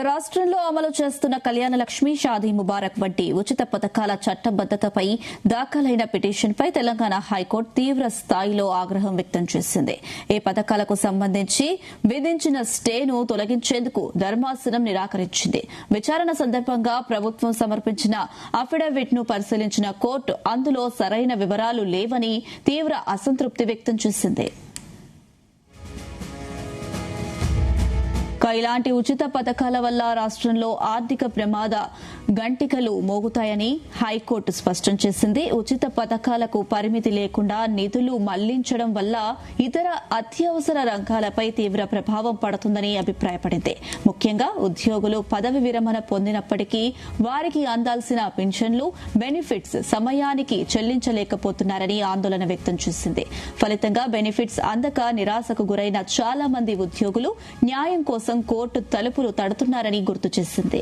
రాష్ట్రంలో అమలు చేస్తున్న కళ్యాణ లక్ష్మి, షాదీ ముబారక్ వంటి ఉచిత పథకాల చట్టబద్దతపై దాఖలైన పిటిషన్పై తెలంగాణ హైకోర్టు తీవ్ర స్థాయిలో ఆగ్రహం వ్యక్తం చేసింది. ఈ పథకాలకు సంబంధించి విధించిన స్టేను తొలగించేందుకు ధర్మాసనం నిరాకరించింది. విచారణ సందర్భంగా ప్రభుత్వం సమర్పించిన అఫిడవిట్ ను పరిశీలించిన కోర్టు అందులో సరైన వివరాలు లేవని తీవ్ర అసంతృప్తి వ్యక్తం చేసింది. ఇలాంటి ఉచిత పథకాల వల్ల రాష్ట్రంలో ఆర్థిక ప్రమాద గంటికలు మోగుతాయని హైకోర్టు స్పష్టం చేసింది. ఉచిత పథకాలకు పరిమితి లేకుండా నిధులు మళ్లించడం వల్ల ఇతర అత్యవసర రంగాలపై తీవ్ర ప్రభావం పడుతుందని అభిప్రాయపడింది. ముఖ్యంగా ఉద్యోగులు పదవి విరమణ పొందినప్పటికీ వారికి అందాల్సిన పింఛన్లు, బెనిఫిట్స్ సమయానికి చెల్లించలేకపోతున్నారని ఆందోళన వ్యక్తం చేసింది. ఫలితంగా బెనిఫిట్స్ అందక నిరాశకు గురైన చాలా మంది ఉద్యోగులు న్యాయం కోసం కోర్టు తలుపులు తడుతున్నారని గుర్తు చేసింది.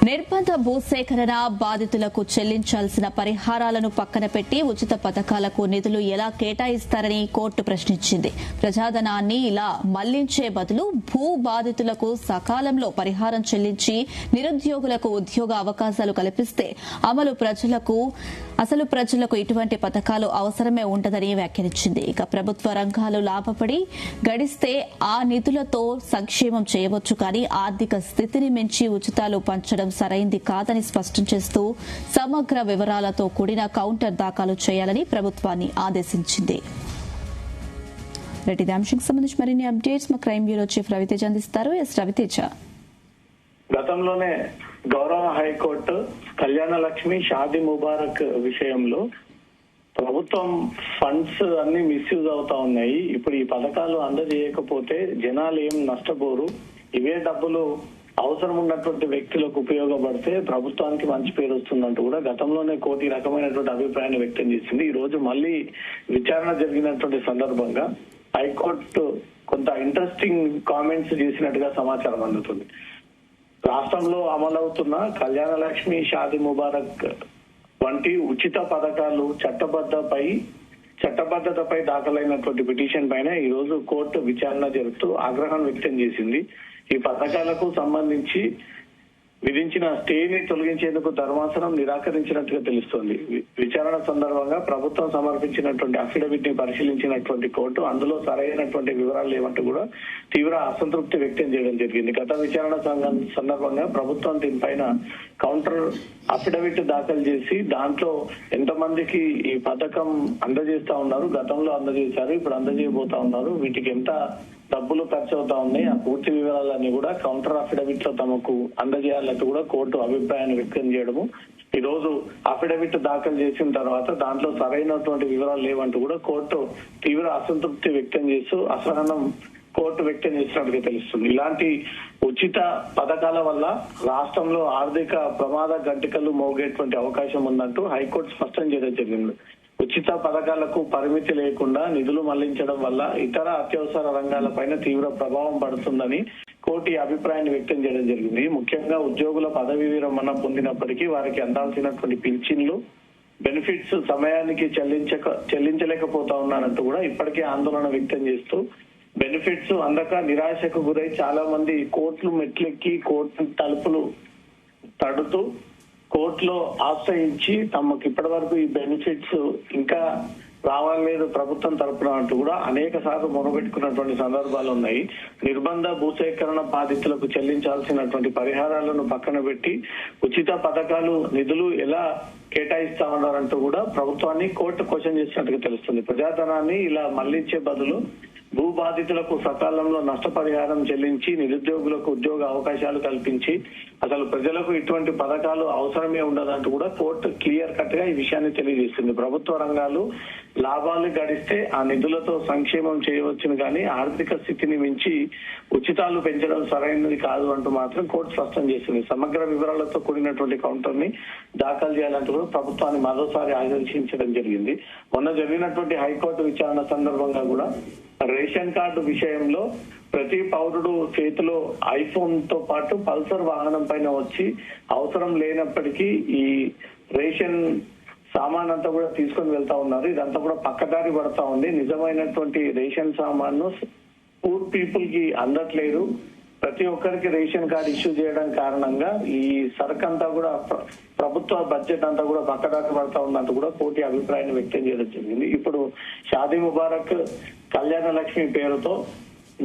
నిర్బంధ భూసేకరణ బాధితులకు చెల్లించాల్సిన పరిహారాలను పక్కన పెట్టి ఉచిత పథకాలకు నిధులు ఎలా కేటాయిస్తారని కోర్టు ప్రశ్నించింది. ప్రజాధనాన్ని ఇలా మళ్లించే బదులు భూ బాధితులకు సకాలంలో పరిహారం చెల్లించి నిరుద్యోగులకు ఉద్యోగ అవకాశాలు కల్పిస్తే అసలు ప్రజలకు ఇటువంటి పథకాలు అవసరమే ఉండదని వ్యాఖ్యానించింది. ఇక ప్రభుత్వ రంగాలు లాభపడి గడిస్తే ఆ నిధులతో సంక్షేమం చేయవచ్చు, కానీ ఆర్థిక స్థితిని మించి ఉచితాలు పంచడం సరైంది కాదని స్పష్టం చేస్తూ సమగ్ర వివరాలతో కూడిన కౌంటర్ దాఖలు చేయాలని ప్రభుత్వాన్ని ఆదేశించింది. అంశానికి సంబంధించి మరిన్ని అప్డేట్స్ మా క్రైమ్ బ్యూరో చీఫ్ రవితేజ అందిస్తారు. రవితేజ, గతంలోనే గౌరవ హైకోర్టు కళ్యాణ లక్ష్మి, షాదీ ముబారక్ విషయంలో ప్రభుత్వం ఫండ్స్ అన్ని మిస్యూజ్ అవుతా ఉన్నాయి. ఇప్పుడు ఈ పథకాలు అందజేయకపోతే జనాలు ఏం నష్టపోరు, ఇవే డబ్బులు అవసరం ఉన్నటువంటి వ్యక్తులకు ఉపయోగపడితే ప్రభుత్వానికి మంచి పేరు వస్తుందంటూ కూడా గతంలోనే కోర్టు ఈ రకమైనటువంటి అభిప్రాయాన్ని వ్యక్తం చేసింది. ఈ రోజు మళ్ళీ విచారణ జరిగినటువంటి సందర్భంగా హైకోర్టు కొంత ఇంట్రెస్టింగ్ కామెంట్స్ చేసినట్టుగా సమాచారం అందుతుంది. రాష్ట్రంలో అమలవుతున్న కళ్యాణ లక్ష్మి, షాదీ ముబారక్ వంటి ఉచిత పథకాలు చట్టబద్ధతపై దాఖలైనటువంటి పిటిషన్ పైన ఈ రోజు కోర్టు విచారణ జరుపుతూ ఆగ్రహం వ్యక్తం చేసింది. ఈ పథకాలకు సంబంధించి విధించిన స్టేని తొలగించేందుకు ధర్మాసనం నిరాకరించినట్టుగా తెలుస్తోంది. విచారణ సందర్భంగా ప్రభుత్వం సమర్పించినటువంటి అఫిడవిట్ ని పరిశీలించినటువంటి కోర్టు అందులో సరైనటువంటి వివరాలు లేవంటూ కూడా తీవ్ర అసంతృప్తి వ్యక్తం చేయడం జరిగింది. గత విచారణ సందర్భంగా ప్రభుత్వం దీనిపైన కౌంటర్ అఫిడవిట్ దాఖలు చేసి దాంట్లో ఎంతమందికి ఈ పథకం అందజేస్తా ఉన్నారు, గతంలో అందజేశారు, ఇప్పుడు అందజేయబోతా ఉన్నారు, వీటికి ఎంత డబ్బులు ఖర్చు అవుతా ఉన్నాయి, ఆ పూర్తి వివరాలన్నీ కూడా కౌంటర్ అఫిడవిట్ లో తమకు అందజేయాలంటూ కూడా కోర్టు అభిప్రాయాన్ని వ్యక్తం చేయడము, ఈ రోజు అఫిడవిట్ దాఖలు చేసిన తర్వాత దాంట్లో సరైనటువంటి వివరాలు లేవంటూ కూడా కోర్టు తీవ్ర అసంతృప్తి వ్యక్తం చేస్తూ అసహనం కోర్టు వ్యక్తం చేసినట్టుగా తెలుస్తుంది. ఇలాంటి ఉచిత పథకాల వల్ల రాష్ట్రంలో ఆర్థిక ప్రమాద గంటికలు మోగేటువంటి అవకాశం ఉందంటూ హైకోర్టు స్పష్టం చేయడం జరిగింది. ఉచిత పథకాలకు పరిమితి లేకుండా నిధులు మళ్లించడం వల్ల ఇతర అత్యవసర రంగాలపైన తీవ్ర ప్రభావం పడుతుందని కోర్టు అభిప్రాయాన్ని వ్యక్తం చేయడం జరిగింది. ముఖ్యంగా ఉద్యోగుల పదవి విరమణ పొందినప్పటికీ వారికి అందాల్సినటువంటి పింఛన్లు, బెనిఫిట్స్ సమయానికి చెల్లించలేకపోతా ఉన్నారంటూ కూడా ఇప్పటికే ఆందోళన వ్యక్తం చేస్తూ బెనిఫిట్స్ అందక నిరాశకు గురై చాలా మంది కోర్టులు మెట్లెక్కి కోర్టు తలుపులు తడుతూ కోర్టులో ఆశ్రయించి తమకు ఇప్పటి వరకు ఈ బెనిఫిట్స్ ఇంకా రావలేదు ప్రభుత్వం తరపున అంటూ కూడా అనేక సార్లు మొరబెట్టుకున్నటువంటి సందర్భాలు ఉన్నాయి. నిర్బంధ భూసేకరణ బాధితులకు చెల్లించాల్సినటువంటి పరిహారాలను పక్కన పెట్టి ఉచిత పథకాలు నిధులు ఎలా కేటాయిస్తా ఉన్నారంటూ కూడా ప్రభుత్వాన్ని కోర్టు క్వశ్చన్ చేసినట్టుగా తెలుస్తుంది. ప్రజాధనాన్ని ఇలా మళ్లించే బదులు భూ బాధితులకు సకాలంలో నష్టపరిహారం చెల్లించి నిరుద్యోగులకు ఉద్యోగ అవకాశాలు కల్పించి అసలు ప్రజలకు ఇటువంటి పథకాలు అవసరమే ఉండదంటూ కూడా కోర్టు క్లియర్ కట్ గా ఈ విషయాన్ని తెలియజేస్తుంది. ప్రభుత్వ రంగాలు లాభాలు గడిస్తే ఆ నిధులతో సంక్షేమం చేయవచ్చును, కానీ ఆర్థిక స్థితిని మించి ఉచితాలు పెంచడం సరైనది కాదు అంటూ మాత్రం కోర్టు స్పష్టం చేసింది. సమగ్ర వివరాలతో కూడినటువంటి కౌంటర్ ని దాఖలు చేయాలంటూ కూడా ప్రభుత్వాన్ని మరోసారి ఆదేశించడం జరిగింది. మొన్న జరిగినటువంటి హైకోర్టు విచారణ సందర్భంగా కూడా రేషన్ కార్డు విషయంలో ప్రతి పౌరుడు చేతిలో ఐఫోన్ తో పాటు పల్సర్ వాహనం పైన వచ్చి అవసరం లేనప్పటికీ ఈ రేషన్ సామాన్ అంతా కూడా తీసుకొని వెళ్తా ఉన్నారు. ఇదంతా కూడా పక్కదారి పడతా ఉంది. నిజమైనటువంటి రేషన్ సామాన్ను పూర్ పీపుల్ కి అందట్లేదు. ప్రతి ఒక్కరికి రేషన్ కార్డు ఇష్యూ చేయడం కారణంగా ఈ సరుకు అంతా కూడా ప్రభుత్వ బడ్జెట్ అంతా కూడా పక్కదాకా పడతా ఉన్నట్టు కూడా కోర్టు అభిప్రాయాన్ని వ్యక్తం చేయడం జరిగింది. ఇప్పుడు షాదీ ముబారక్ కళ్యాణ లక్ష్మి పేరుతో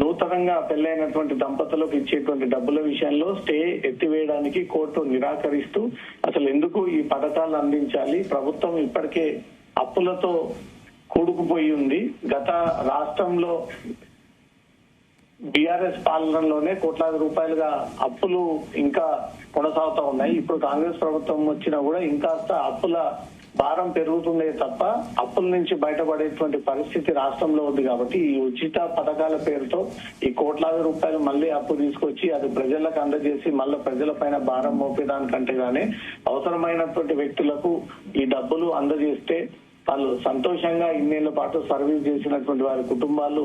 నూతనంగా పెళ్లైనటువంటి దంపతులకు ఇచ్చేటువంటి డబ్బుల విషయంలో స్టే ఎత్తివేయడానికి కోర్టు నిరాకరిస్తూ అసలు ఎందుకు ఈ పథకాలు అందించాలి, ప్రభుత్వం ఇప్పటికే అప్పులతో కూడుకుపోయి ఉంది. గత రాష్ట్రంలో బీఆర్ఎస్ పాలనలోనే కోట్లాది రూపాయలుగా అప్పులు ఇంకా కొనసాగుతూ ఉన్నాయి. ఇప్పుడు కాంగ్రెస్ ప్రభుత్వం వచ్చినా కూడా ఇంకాస్త అప్పుల భారం పెరుగుతుందే తప్ప అప్పుల నుంచి బయటపడేటువంటి పరిస్థితి రాష్ట్రంలో ఉంది. కాబట్టి ఈ ఉచిత పథకాల పేరుతో ఈ కోట్లాది రూపాయలు మళ్ళీ అప్పు తీసుకొచ్చి అది ప్రజలకు అందజేసి మళ్ళీ ప్రజల పైన భారం మోపేదానికంటే గానీ అవసరమైనటువంటి వ్యక్తులకు ఈ డబ్బులు అందజేస్తే వాళ్ళు సంతోషంగా ఇన్నేళ్ల పాటు సర్వీస్ చేసినటువంటి వారి కుటుంబాలు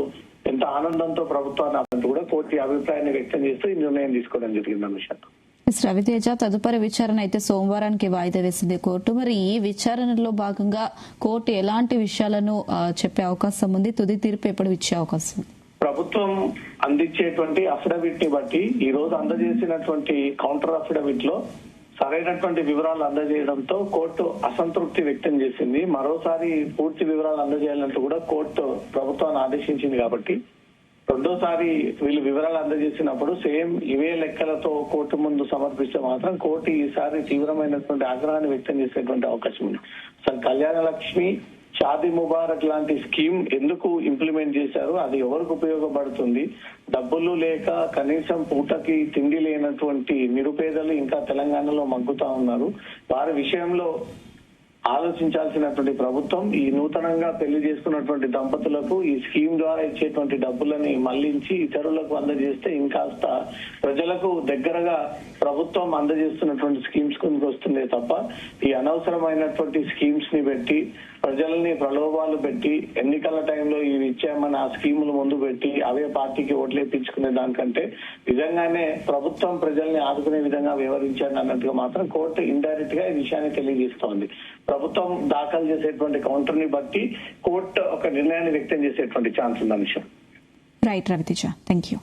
ఎంత ఆనందంతో ప్రభుత్వాన్ని అంటూ కూడా కోర్టు అభిప్రాయాన్ని వ్యక్తం చేస్తూ ఈ నిర్ణయం తీసుకోవడం జరిగింది. అనుష రవితేజ, తదుపరి విచారణ అయితే సోమవారానికి వాయిదా వేసింది కోర్టు. మరి ఈ విచారణలో భాగంగా కోర్టు ఎలాంటి విషయాలను చెప్పే అవకాశం ఉంది? తుది తీర్పు ఎప్పుడు ఇచ్చే అవకాశం ఉంది? ప్రభుత్వం అందించేటువంటి అఫిడవిట్ ని బట్టి ఈ రోజు అందజేసినటువంటి కౌంటర్ అఫిడవిట్ లో సరైనటువంటి వివరాలు అందజేయడంతో కోర్టు అసంతృప్తి వ్యక్తం చేసింది. మరోసారి పూర్తి వివరాలు అందజేయాలంటూ కూడా కోర్టు ప్రభుత్వాన్ని ఆదేశించింది. కాబట్టి రెండోసారి వీళ్ళు వివరాలు అందజేసినప్పుడు సేమ్ ఇవే లెక్కలతో కోర్టు ముందు సమర్పిస్తే మాత్రం కోర్టు ఈసారి తీవ్రమైనటువంటి ఆగ్రహాన్ని వ్యక్తం చేసేటువంటి అవకాశం ఉంది. అసలు కళ్యాణ లక్ష్మి, షాదీ ముబారక్ లాంటి స్కీమ్ ఎందుకు ఇంప్లిమెంట్ చేశారు, అది ఎవరికి ఉపయోగపడుతుంది? డబ్బులు లేక కనీసం పూటకి తిండి లేనటువంటి నిరుపేదలు ఇంకా తెలంగాణలో మగ్గుతా ఉన్నారు. వారి విషయంలో ఆలోచించాల్సినటువంటి ప్రభుత్వం ఈ నూతనంగా పెళ్లి చేసుకున్నటువంటి దంపతులకు ఈ స్కీమ్ ద్వారా ఇచ్చేటువంటి డబ్బులని మళ్లించి ఇతరులకు అందజేస్తే ఇంకాస్త ప్రజలకు దగ్గరగా ప్రభుత్వం అందజేస్తున్నటువంటి స్కీమ్స్ కు వస్తుందే తప్ప ఈ అనవసరమైనటువంటి స్కీమ్స్ ని పెట్టి ప్రజల్ని ప్రలోభాలు పెట్టి ఎన్నికల టైంలో ఇవి ఇచ్చామని ఆ స్కీములు ముందు పెట్టి అవే పార్టీకి ఓట్లేపించుకునే దానికంటే నిజంగానే ప్రభుత్వం ప్రజల్ని ఆదుకునే విధంగా వ్యవహరించారు అన్నట్టుగా మాత్రం కోర్టు ఇండైరెక్ట్ గా ఈ విషయాన్ని తెలియజేస్తోంది. ప్రభుత్వం దాఖలు చేసేటువంటి కౌంటర్ ని బట్టి కోర్టు ఒక నిర్ణయాన్ని వ్యక్తం చేసేటువంటి ఛాన్స్ ఉంది. Right Raviteja, thank you.